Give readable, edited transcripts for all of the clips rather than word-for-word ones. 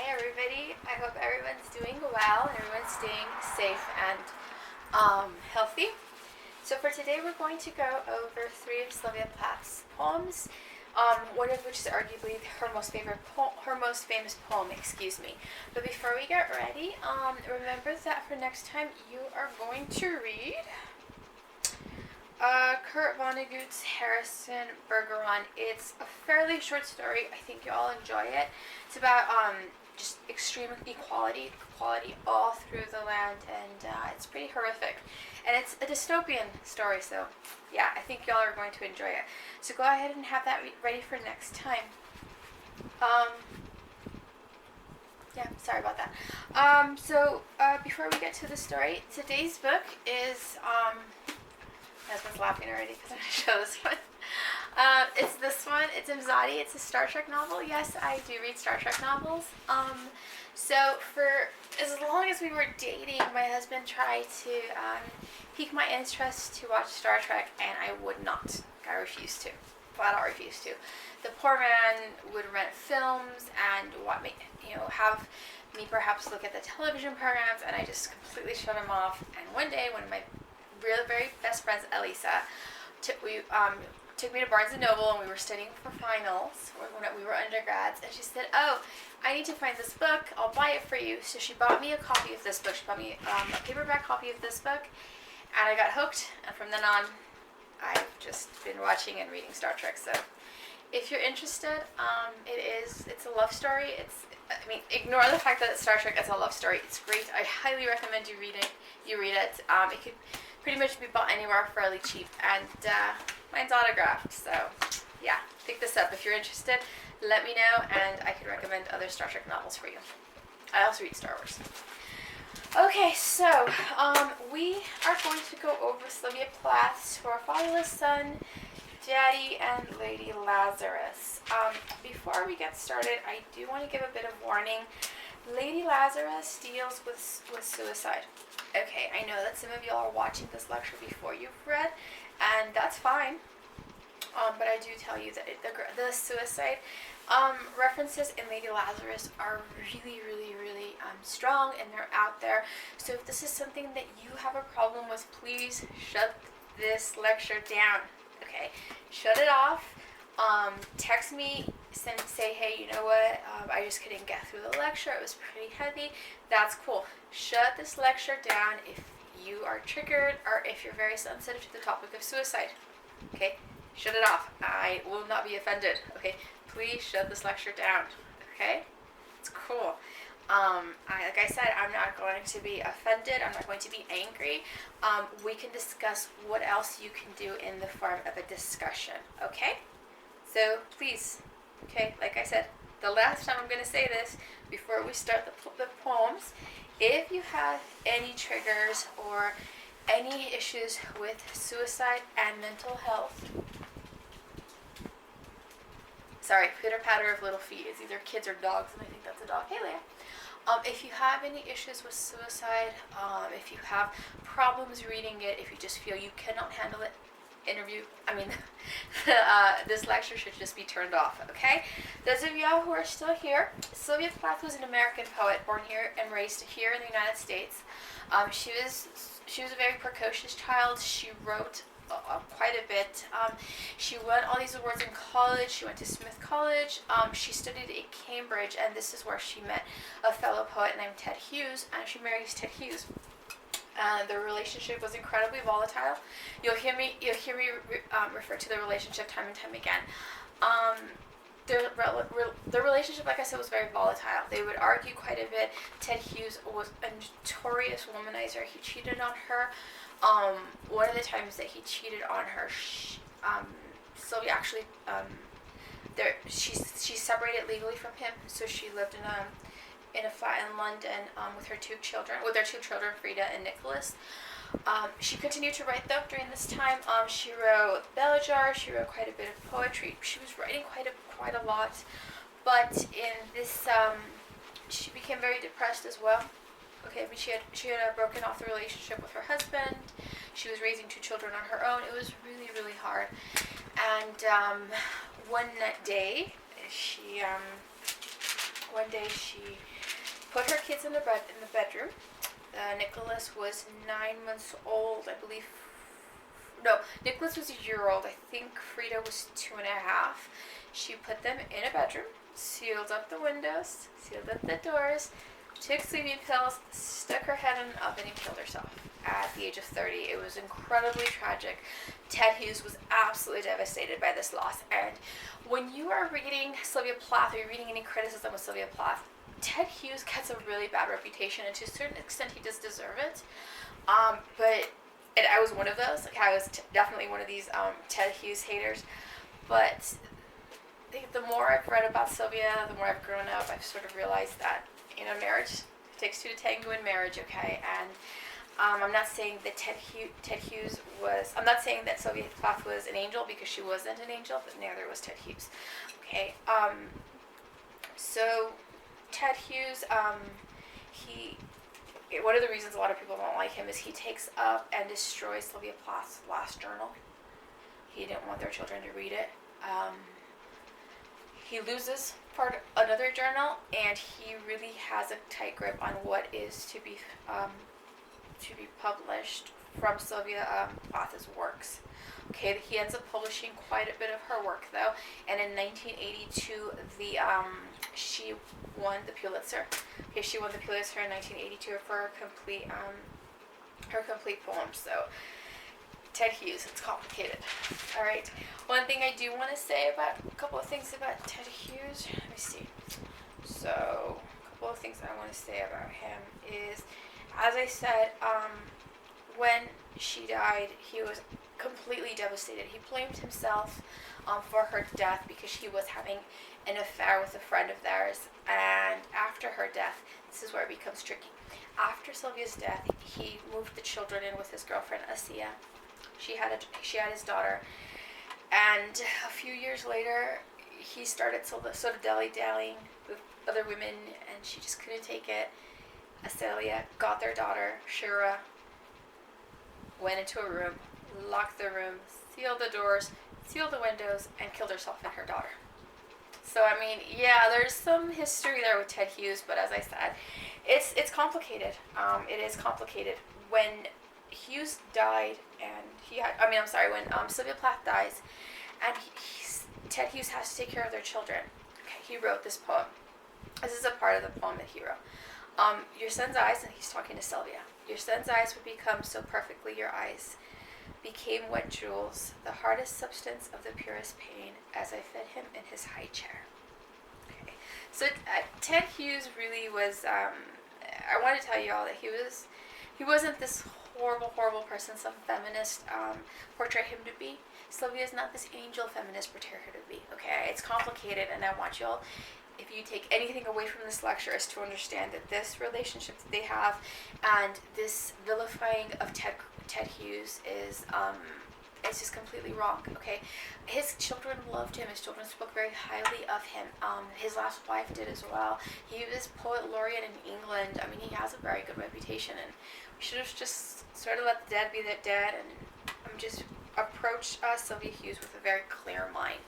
everybody. I hope everyone's doing well and everyone's staying safe and healthy. So for today we're going to go over 3 of Sylvia Plath's poems, one of which is arguably her most famous poem, But before we get ready, remember that for next time you are going to read Kurt Vonnegut's Harrison Bergeron. It's a fairly short story. I think you all enjoy it. It's about just extreme equality all through the land, and it's pretty horrific. And it's a dystopian story, so yeah, I think y'all are going to enjoy it. So go ahead and have that ready for next time. Yeah, sorry about that. So before we get to the story, today's book is my husband's laughing already because I'm going to show this one. It's this one. It's Imzadi. It's a Star Trek novel. Yes, I do read Star Trek novels. So for as long as we were dating, my husband tried to pique my interest to watch Star Trek, and I would not. I refused to. Flat out refused to. The poor man would rent films and have me perhaps look at the television programs, and I just completely shut him off. And one day, one of my very best friends, Elisa, took me to Barnes & Noble, and we were studying for finals when we were undergrads, and she said, "Oh, I need to find this book. I'll buy it for you." So she bought me a copy of this book. She bought me a paperback copy of this book, and I got hooked, and from then on, I've just been watching and reading Star Trek. So if you're interested, it's a love story. Ignore the fact that it's Star Trek. It's a love story. It's great. I highly recommend you read it. It could pretty much be bought anywhere fairly cheap, and mine's autographed. So yeah, pick this up if you're interested. Let me know, and I could recommend other Star Trek novels for you. I also read Star Wars. Okay, so we are going to go over Sylvia Plath's For Fatherless Son, Daddy, and Lady Lazarus. Before we get started, I do want to give a bit of warning. Lady Lazarus deals with suicide. Okay, I know that some of y'all are watching this lecture before you've read, and that's fine. But I do tell you that the suicide references in Lady Lazarus are really strong, and they're out there. So if this is something that you have a problem with, please shut this lecture down. Okay, shut it off. Text me, say, hey, you know what, I just couldn't get through the lecture, it was pretty heavy. That's cool. Shut this lecture down if you are triggered or if you're very sensitive to the topic of suicide. Okay, shut it off. I will not be offended. Okay, please shut this lecture down. Okay, it's cool. Like I said, I'm not going to be offended. I'm not going to be angry. We can discuss what else you can do in the form of a discussion. Okay? So please, okay, like I said, the last time I'm going to say this before we start the poems, if you have any triggers or any issues with suicide and mental health, sorry, pitter-patter of little feet. It's either kids or dogs, and I think that's a dog. Hey, Leia. If you have any issues with suicide, if you have problems reading it, if you just feel you cannot handle it, this lecture should just be turned off, okay? Those of y'all who are still here, Sylvia Plath was an American poet, born here and raised here in the United States. She was a very precocious child. She wrote quite a bit. She won all these awards in college. She went to Smith College. She studied at Cambridge, and this is where she met a fellow poet named Ted Hughes, and she marries Ted Hughes. Their relationship was incredibly volatile. You'll hear me refer to the relationship time and time again. Their relationship, like I said, was very volatile. They would argue quite a bit. Ted Hughes was a notorious womanizer. He cheated on her. One of the times that he cheated on her, Sylvia actually, she separated legally from him, so she lived in a flat in London with their two children, Frida and Nicholas. She continued to write though during this time. She wrote Bell-Jar. She wrote quite a bit of poetry. She was writing quite a lot, but in this, she became very depressed as well. Okay, but she had broken off the relationship with her husband. She was raising 2 children on her own. It was really hard. And one day she put her kids in the bedroom. Nicholas was 9 months old, I believe. No, Nicholas was a year old. I think Frida was 2.5. She put them in a bedroom, sealed up the windows, sealed up the doors, took sleeping pills, stuck her head in an oven, and killed herself at the age of 30. It was incredibly tragic. Ted Hughes was absolutely devastated by this loss. And when you are reading Sylvia Plath, or you're reading any criticism of Sylvia Plath, Ted Hughes gets a really bad reputation, and to a certain extent he does deserve it. But I was one of those. Like, I was definitely one of these Ted Hughes haters. But the more I've read about Sylvia, the more I've grown up, I've sort of realized that, marriage, it takes two to tango in marriage, okay? And I'm not saying that Ted Hughes was, I'm not saying that Sylvia Plath was an angel, because she wasn't an angel, but neither was Ted Hughes, okay? So Ted Hughes, one of the reasons a lot of people don't like him is he takes up and destroys Sylvia Plath's last journal. He didn't want their children to read it. He loses another journal, and he really has a tight grip on what is to be published from Sylvia Plath's works. Okay, he ends up publishing quite a bit of her work, though, and in 1982, she won the Pulitzer. Okay, she won the Pulitzer in 1982 for her complete poem. So, Ted Hughes, it's complicated. All right. One thing I do want to say about a couple of things about Ted Hughes. Let me see. So, a couple of things I want to say about him is, as I said, when she died, he was completely devastated. He blamed himself for her death because he was having an affair with a friend of theirs. And after her death, this is where it becomes tricky. After Sylvia's death, he moved the children in with his girlfriend, Asiya. She had his daughter. And a few years later, he started sort of dilly-dallying with other women, and she just couldn't take it. Asiya got their daughter, Shura, went into a room, locked the room, sealed the doors, sealed the windows, and killed herself and her daughter. So, I mean, yeah, there's some history there with Ted Hughes, but as I said, it's complicated. It is complicated. When Hughes died, and when Sylvia Plath dies, and Ted Hughes has to take care of their children. Okay, he wrote this poem. This is a part of the poem that he wrote. Your son's eyes, and he's talking to Sylvia. Your son's eyes would become so perfectly your eyes, became wet jewels, the hardest substance of the purest pain, as I fed him in his high chair. Okay, so Ted Hughes really was. I want to tell you all that he wasn't this horrible person some feminists portray him to be. Sylvia is not this angel feminist portray her to be. Okay, it's complicated, and I want y'all, if you take anything away from this lecture, is to understand that this relationship that they have and this vilifying of Ted Hughes is it's just completely wrong. Okay, his children loved him. His children spoke very highly of him. His last wife did as well. He was poet laureate in England. I mean, he has a very good reputation, and we should have just sort of let the dead be the dead, and just approach Sylvia Hughes with a very clear mind.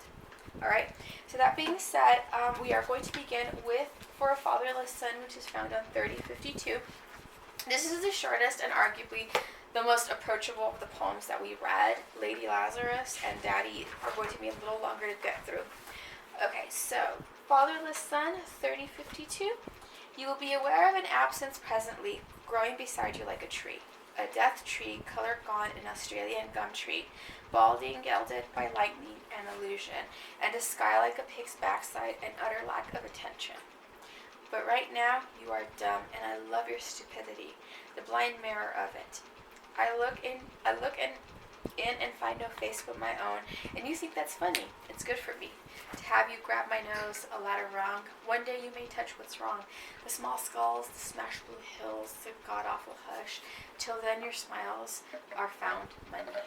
Alright, so that being said, we are going to begin with For a Fatherless Son, which is found on 3052. This is the shortest and arguably the most approachable of the poems that we read. Lady Lazarus and Daddy are going to be a little longer to get through. Okay, so Fatherless Son, 3052. You will be aware of an absence presently, growing beside you like a tree. A death tree, color gone in Australian gum tree, balding, gilded by lightning and illusion, and a sky like a pig's backside, and utter lack of attention. But right now you are dumb, and I love your stupidity, the blind mirror of it. I look in and find no face but my own, and you think that's funny. It's good for me to have you grab my nose, a ladder rung. One day you may touch what's wrong, the small skulls, the smashed blue hills, the god-awful hush. Till then your smiles are found money.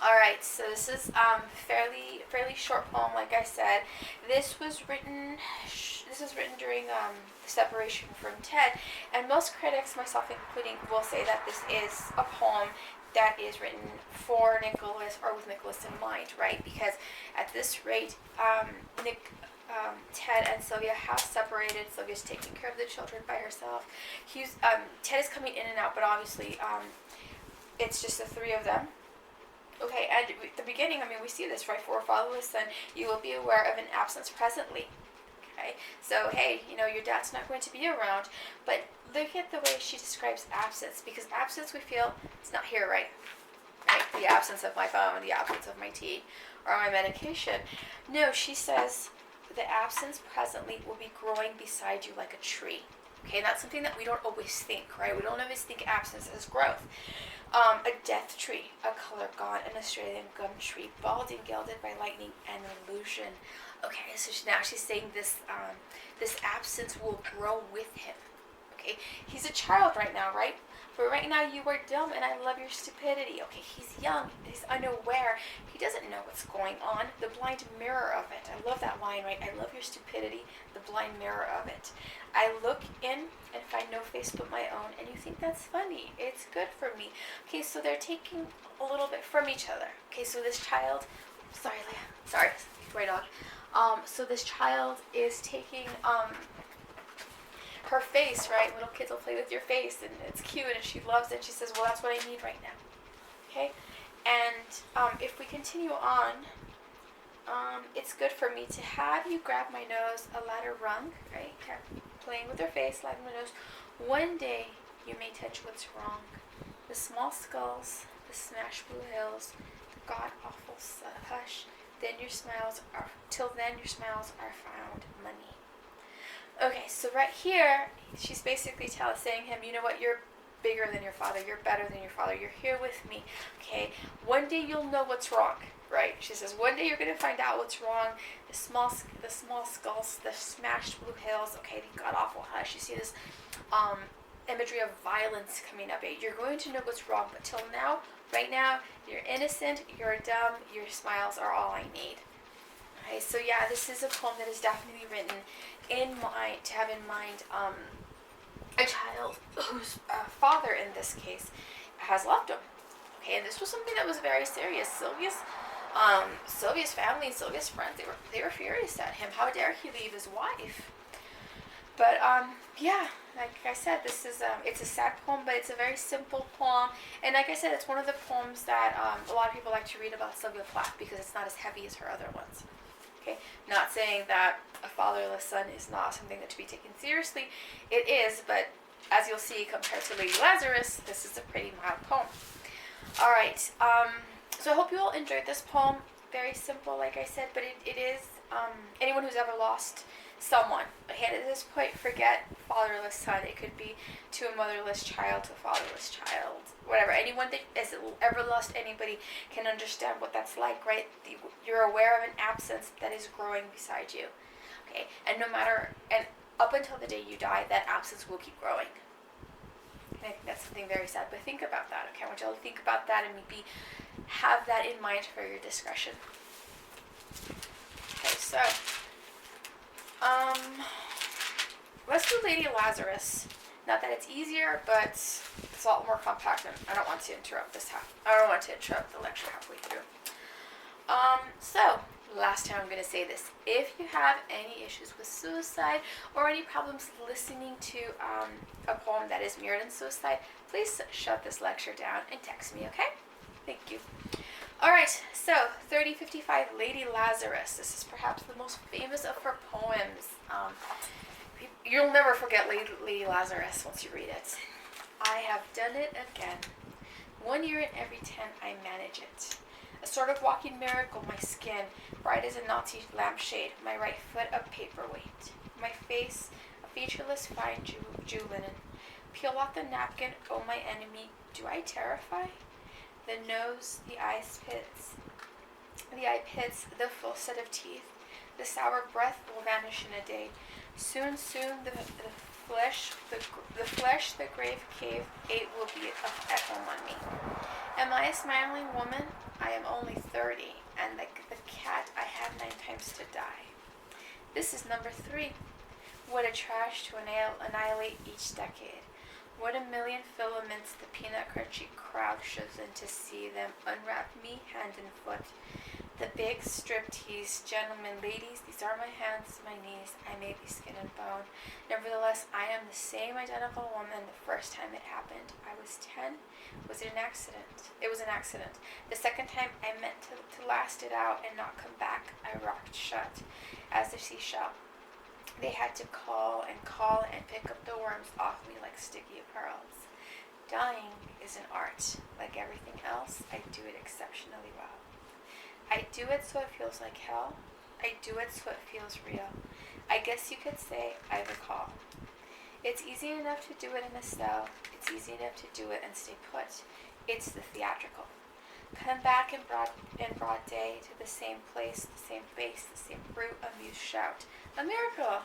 Alright, so this is fairly short poem, like I said. This was written during the separation from Ted, and most critics, myself including, will say that this is a poem that is written for Nicholas, or with Nicholas in mind, right? Because at this rate, Ted and Sylvia have separated. Sylvia's taking care of the children by herself. Ted is coming in and out, but obviously it's just the three of them. Okay, and at the beginning, we see this, right? For a fatherless son, you will be aware of an absence presently. Okay, so hey, your dad's not going to be around, but look at the way she describes absence, because absence, we feel, it's not here, right? The absence of my phone, the absence of my tea, or my medication. No, she says, the absence presently will be growing beside you like a tree. Okay, and that's something that we don't always think, right? We don't always think absence as growth. A death tree, a color gone, an Australian gum tree, bald and gilded by lightning and illusion. Okay, so now she's saying this absence will grow with him. Okay, he's a child right now, right? But right now you are dumb and I love your stupidity. Okay, he's young, he's unaware, he doesn't know what's going on. The blind mirror of it. I love that line, right? I love your stupidity, the blind mirror of it. I look in and find no face but my own, and you think that's funny. It's good for me. Okay, so they're taking a little bit from each other. Okay, so this child, sorry, my dog. So this child is taking her face, right? Little kids will play with your face, and it's cute, and she loves it. She says, well, that's what I need right now. Okay, and if we continue on, it's good for me to have you grab my nose, a ladder rung, right? Playing with her face, sliding my nose. One day you may touch what's wrong. The small skulls, the smashed blue hills, the god-awful hush. Till then your smiles are found money. Okay, so right here, she's basically saying him, you know what, you're bigger than your father, you're better than your father, you're here with me, okay? One day you'll know what's wrong, right? She says, one day you're going to find out what's wrong. The small skulls, the smashed blue hills, okay, the god-awful hush. You see this imagery of violence coming up. You're going to know what's wrong, but till now, right now, you're innocent, you're dumb, your smiles are all I need. Okay, so yeah, this is a poem that is definitely written to have in mind a child whose father, in this case, has left him. Okay, and this was something that was very serious. Sylvia's family and Sylvia's friends, they were furious at him. How dare he leave his wife? But yeah, like I said, this is it's a sad poem, but it's a very simple poem. And like I said, it's one of the poems that a lot of people like to read about Sylvia Plath because it's not as heavy as her other ones. Okay, not saying that a fatherless son is not something that to be taken seriously. It is, but as you'll see, compared to Lady Lazarus, this is a pretty mild poem. All right, so I hope you all enjoyed this poem. Very simple, like I said, but it is anyone who's ever lost someone. Okay, at this point, forget fatherless son. It could be to a motherless child, to a fatherless child, whatever. Anyone that has ever lost anybody can understand what that's like, right? You're aware of an absence that is growing beside you. Okay, and up until the day you die, that absence will keep growing. And I think that's something very sad, but think about that, okay? I want you all to think about that and maybe have that in mind for your discretion. Okay, so let's do Lady Lazarus. Not that it's easier, but it's a lot more compact, and I don't want to interrupt I don't want to interrupt the lecture halfway through. So last time I'm going to say this. If you have any issues with suicide or any problems listening to a poem that is mirrored in suicide, please shut this lecture down and text me, okay? Thank you. Alright, so 3055, Lady Lazarus. This is perhaps the most famous of her poems. You'll never forget Lady Lazarus once you read it. I have done it again. 1 year in every 10 I manage it. A sort of walking miracle, my skin, bright as a Nazi lampshade, my right foot a paperweight. My face, a featureless fine Jew linen. Peel off the napkin, oh my enemy, do I terrify? The nose, the eye pits, the full set of teeth. The sour breath will vanish in a day. Soon, the flesh, the grave cave, it will be at home on me. Am I a smiling woman? I am only 30, and like the cat, I have 9 times to die. This is number 3. What a trash to annihilate each decade. What a million filaments the peanut crunchy crowd shoves in to see them unwrap me hand and foot. The big striptease, gentlemen, ladies, these are my hands, my knees, I may be skin and bone. Nevertheless, I am the same identical woman the first time it happened. I was 10. Was it an accident? It was an accident. The second time I meant to last it out and not come back. I rocked shut as a seashell. They had to call and pick up the worms off me like sticky pearls. Dying is an art. Like everything else, I do it exceptionally well. I do it so it feels like hell. I do it so it feels real. I guess you could say I recall. It's easy enough to do it in a cell. It's easy enough to do it and stay put. It's the theatrical. Come back in broad day to the same place, the same face, the same brute, amused shout. A miracle!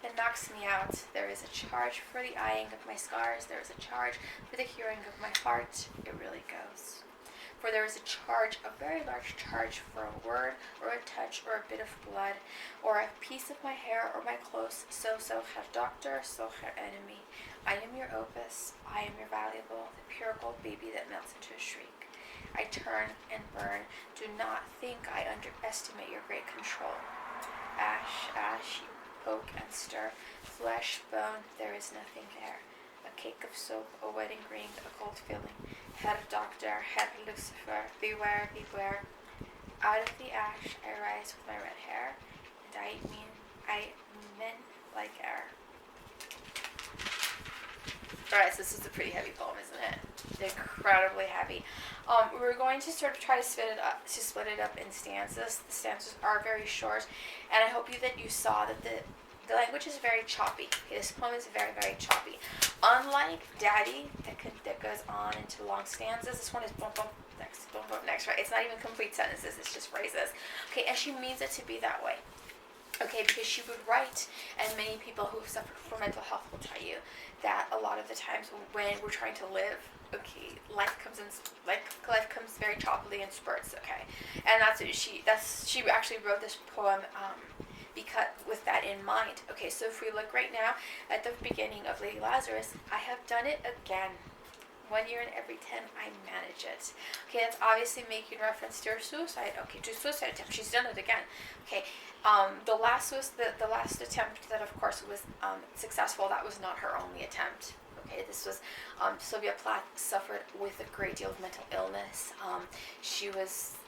That knocks me out. There is a charge for the eyeing of my scars. There is a charge for the hearing of my heart. It really goes. For there is a charge, a very large charge, for a word or a touch or a bit of blood or a piece of my hair or my clothes. So, Herr Doctor, so, Herr Enemy. I am your opus. I am your valuable, the pure gold baby that melts into a shriek. I turn and burn. Do not think I underestimate your great control. Ash, you poke and stir. Flesh, bone, there is nothing there. A cake of soap, a wedding ring, a gold filling. Herr Doctor, Herr Lucifer, beware, beware. Out of the ash I rise with my red hair, and I mean like air. Alright, so this is a pretty heavy poem, isn't it? Incredibly heavy. We're going to sort of try to split it up in stanzas. The stanzas are very short, and I hope that you saw that the language is very choppy. Okay, this poem is very, very choppy. Unlike Daddy, that goes on into long stanzas, this one is boom, boom, next, right? It's not even complete sentences, it's just phrases. Okay, and she means it to be that way. Okay, because she would write, and many people who suffer from mental health will tell you that a lot of the times when we're trying to live, okay, life comes very choppily in spurts, okay, and she actually wrote this poem because with that in mind. Okay, so if we look right now at the beginning of Lady Lazarus, I have done it again. 1 year in every 10, I manage it. Okay, that's obviously making reference to her suicide. Okay, to suicide attempt. She's done it again. Okay, the last attempt that, of course, was successful. That was not her only attempt. Okay, this was Sylvia Plath suffered with a great deal of mental illness.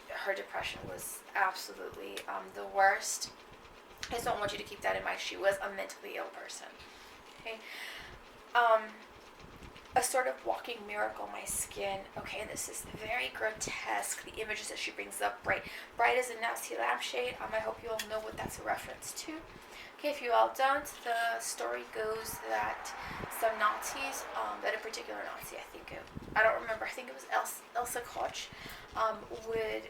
Her depression was absolutely the worst. I just don't want you to keep that in mind. She was a mentally ill person. Okay. A sort of walking miracle, my skin. Okay, this is very grotesque. The images that she brings up, bright as a Nazi lampshade. I hope you all know what that's a reference to. Okay, if you all don't, the story goes that some Nazis, that a particular Nazi, I don't remember, I think it was Elsa Koch, would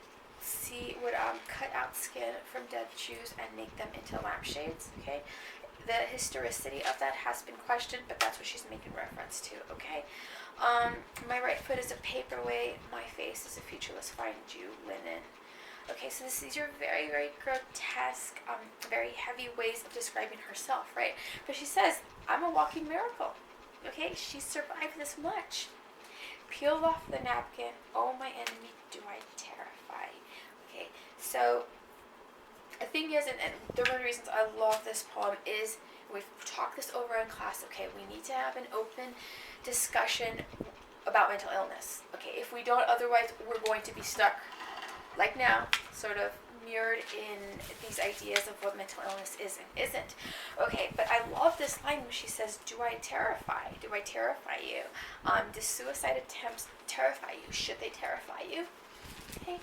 cut out skin from dead Jews and make them into lampshades. Okay, the historicity of that has been questioned, but that's what she's making reference to. Okay, my right foot is a paperweight, my face is a featureless fine Jew linen. Okay, so these are very, very grotesque, very heavy ways of describing herself, right? But she says, I'm a walking miracle. Okay, she survived this much. Peel off the napkin, oh my enemy, do I terrify. Okay, so the thing is, and one of the reasons I love this poem is, we've talked this over in class, okay, we need to have an open discussion about mental illness. Okay, if we don't, otherwise we're going to be stuck, like now, sort of mirrored in these ideas of what mental illness is and isn't. Okay, but I love this line where she says, do I terrify you? Do suicide attempts terrify you? Should they terrify you? Okay,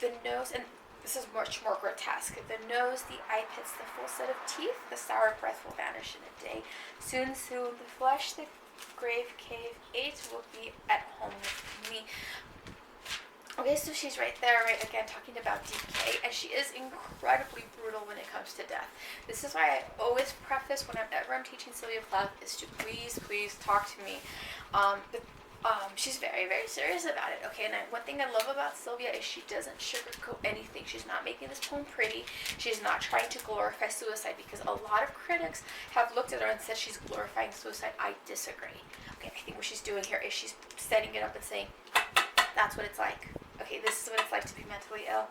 the nose, and this is much more grotesque. The nose, the eye pits, the full set of teeth, the sour breath will vanish in a day. Soon, the flesh, the grave cave, 8 will be at home with me. Okay, so she's right there, right, again, talking about decay, and she is incredibly brutal when it comes to death. This is why I always preface whenever I'm teaching Sylvia Plath is to please talk to me. She's very, very serious about it, okay, and one thing I love about Sylvia is she doesn't sugarcoat anything. She's not making this poem pretty. She's not trying to glorify suicide, because a lot of critics have looked at her and said she's glorifying suicide. I disagree. Okay, I think what she's doing here is she's setting it up and saying, that's what it's like. Okay, this is what it's like to be mentally ill.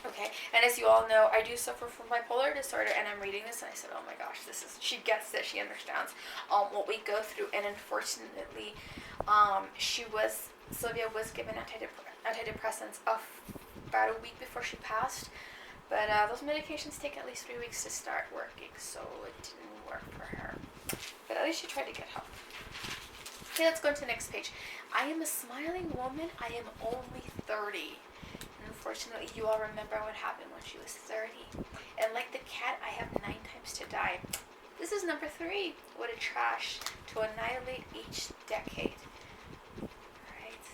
Okay, and as you all know, I do suffer from bipolar disorder, and I'm reading this, and I said, oh my gosh, she gets it, she understands what we go through, and unfortunately, Sylvia was given antidepressants about a week before she passed, but those medications take at least 3 weeks to start working, so it didn't work for her, but at least she tried to get help. Okay, let's go to the next page. I am a smiling woman, I am only 30. Unfortunately, you all remember what happened when she was 30. And like the cat, I have 9 times to die. This is number 3. What a trash to annihilate each decade. Alright,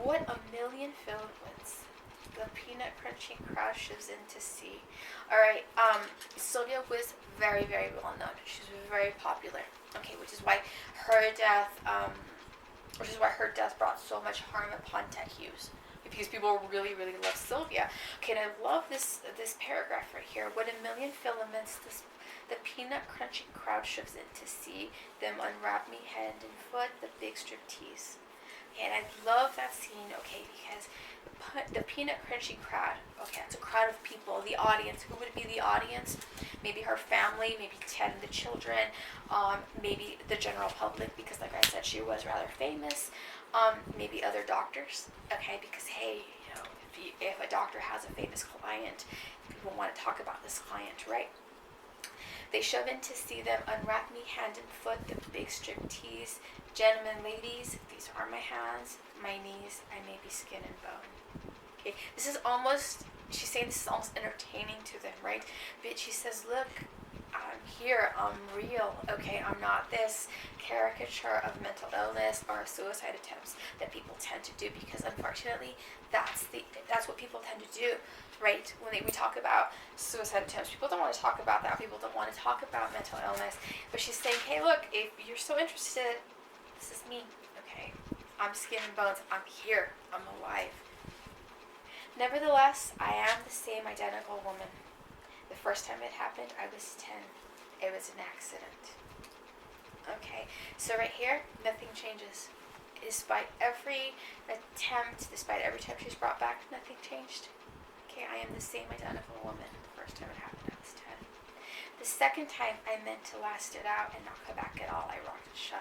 what a million filaments. The peanut crunching crowd shoves in to see. Alright, Sylvia was very, very well known. She was very popular. Okay, which is why her death brought so much harm upon Ted Hughes. Because people really, really love Sylvia. Okay, and I love this paragraph right here. What a million filaments the peanut crunching crowd shoves in to see them unwrap me hand and foot, the big striptease. And I love that scene, okay, because the peanut crunching crowd, okay, it's a crowd of people, the audience. Who would be the audience? Maybe her family, maybe Ted and the children, maybe the general public, because like I said, she was rather famous. Maybe other doctors, okay, because hey, you know, if a doctor has a famous client, people want to talk about this client, right? They shove in to see them unwrap me hand and foot, the big striptease. Gentlemen, ladies, these are my hands, my knees, I may be skin and bone. Okay, this is almost, she's saying this is almost entertaining to them, right? But she says, look, I'm here, I'm real, okay? I'm not this caricature of mental illness or suicide attempts that people tend to do, because unfortunately, that's what people tend to do, right? When we talk about suicide attempts, people don't want to talk about that. People don't want to talk about mental illness. But she's saying, hey, look, if you're so interested, this is me, okay? I'm skin and bones. I'm here. I'm alive. Nevertheless, I am the same identical woman. The first time it happened, I was 10. It was an accident. Okay, so right here, nothing changes. Despite every attempt, despite every time she's brought back, nothing changed. Okay, I am the same identical woman. The first time it happened, I was 10. The second time, I meant to last it out and not come back at all. I rocked it shut.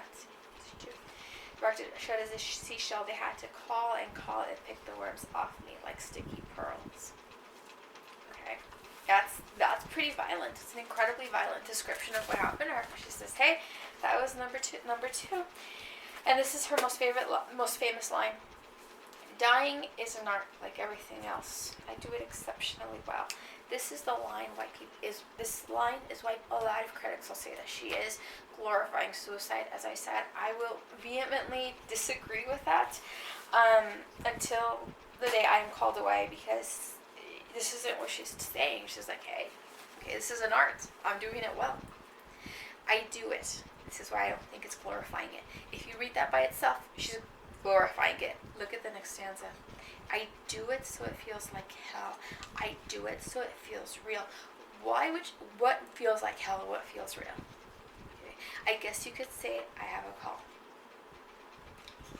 Rocked it shut as a seashell. They had to call and pick the worms off me like sticky pearls. Okay. That's pretty violent. It's an incredibly violent description of what happened to her. She says, hey, that was number two. And this is her most famous line. Dying is an art like everything else. I do it exceptionally well. This is the line this line is why a lot of critics will say that she is glorifying suicide. As I said, I will vehemently disagree with that until the day I am called away, because this isn't what she's saying. She's like, hey, okay, this is an art. I'm doing it well. I do it. This is why I don't think it's glorifying it. If you read that by itself, she's glorifying it. Look at the next stanza. I do it so it feels like hell. I do it so it feels real. What feels like hell? What feels real? Okay. I guess you could say I have a call.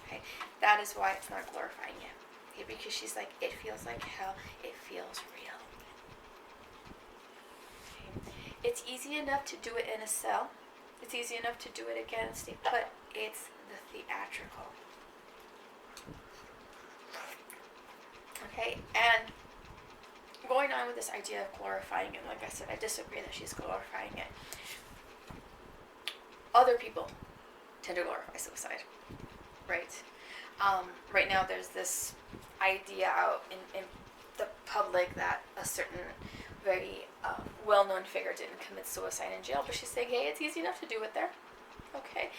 Okay. That is why it's not glorifying it. Okay, because she's like, it feels like hell. It feels real. Okay. It's easy enough to do it in a cell. It's easy enough to do it again and stay put. It's the theatrical. Okay, and going on with this idea of glorifying it, like I said, I disagree that she's glorifying it. Other people tend to glorify suicide, right? Right now there's this idea out in the public that a certain very well-known figure didn't commit suicide in jail, but she's saying, hey, it's easy enough to do it there. Okay.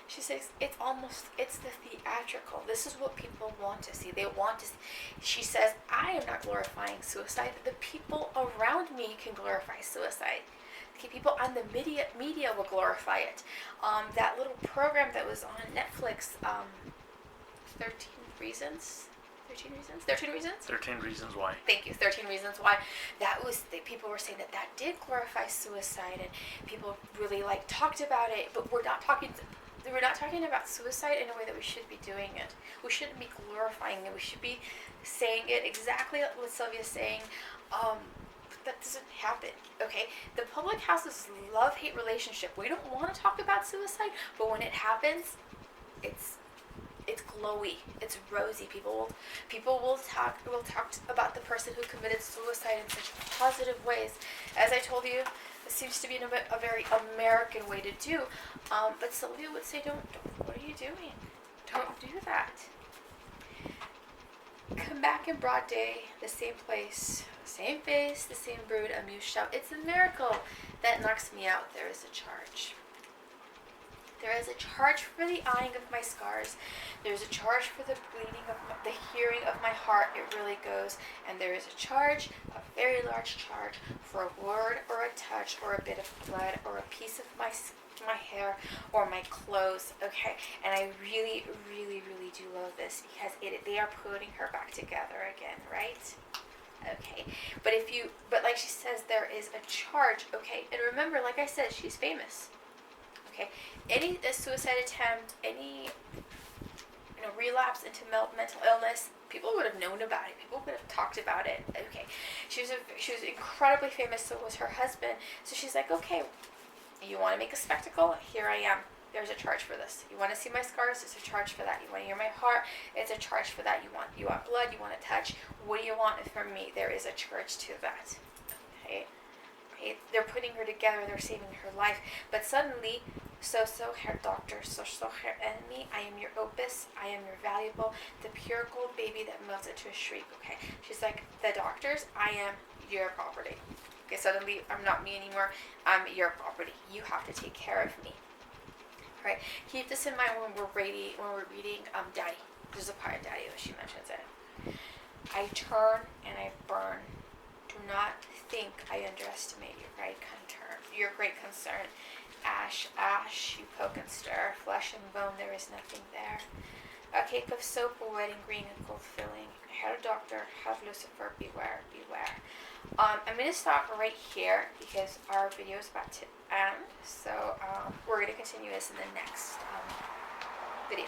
She says, it's the theatrical. This is what people want to see. They want to see. She says, I am not glorifying suicide. The people around me can glorify suicide. Okay, people on the media will glorify it. That little program that was on Netflix, 13 Reasons? 13 Reasons Why. Thank you. 13 Reasons Why. People were saying that did glorify suicide, and people really talked about it, but we're not talking. we're not talking about suicide in a way that we should be doing it. We shouldn't be glorifying it. We should be saying it exactly what Sylvia's saying. That doesn't happen, okay? The public has this love-hate relationship. We don't want to talk about suicide, but when it happens, it's glowy, it's rosy. People will talk about the person who committed suicide in such positive ways. As I told you, this seems to be a very American way to do. But Sylvia would say, don't. What are you doing? Don't do that. Come back in broad day, the same place, same face, the same brood, amuse shout. It's a miracle that knocks me out. There is a charge. There is a charge for the eyeing of my scars. There's a charge for the bleeding of the hearing of my heart. It really goes. And there is a charge, a very large charge, for a word or a touch or a bit of blood or a piece of my hair or my clothes. Okay, and I really, really, really do love this because they are putting her back together again, right? Okay, but like she says, there is a charge. Okay, and remember, like I said, she's famous. Okay, any suicide attempt, any relapse into mental illness, people would have known about it. People would have talked about it. Okay, she was incredibly famous. So was her husband. So she's like, okay, you want to make a spectacle? Here I am. There's a charge for this. You want to see my scars? There's a charge for that. You want to hear my heart? It's a charge for that. You want blood? You want to touch? What do you want from me? There is a charge to that. Okay. They're putting her together. They're saving her life. But suddenly, so Herr Doctor, so Herr Enemy, I am your opus. I am your valuable, the pure gold baby that melts into a shriek. Okay. She's like, the doctors, I am your property. Okay, suddenly I'm not me anymore. I'm your property. You have to take care of me. All right. Keep this in mind when we're reading Daddy. There's a part of Daddy where she mentions it. I turn and I burn. Do not think I underestimate your great concern. Ash, you poke and stir. Flesh and bone, there is nothing there. A cake of soap, a wedding green and gold filling. Herr Doctor, have Lucifer, beware. I'm going to stop right here because our video is about to end. So we're going to continue this in the next video.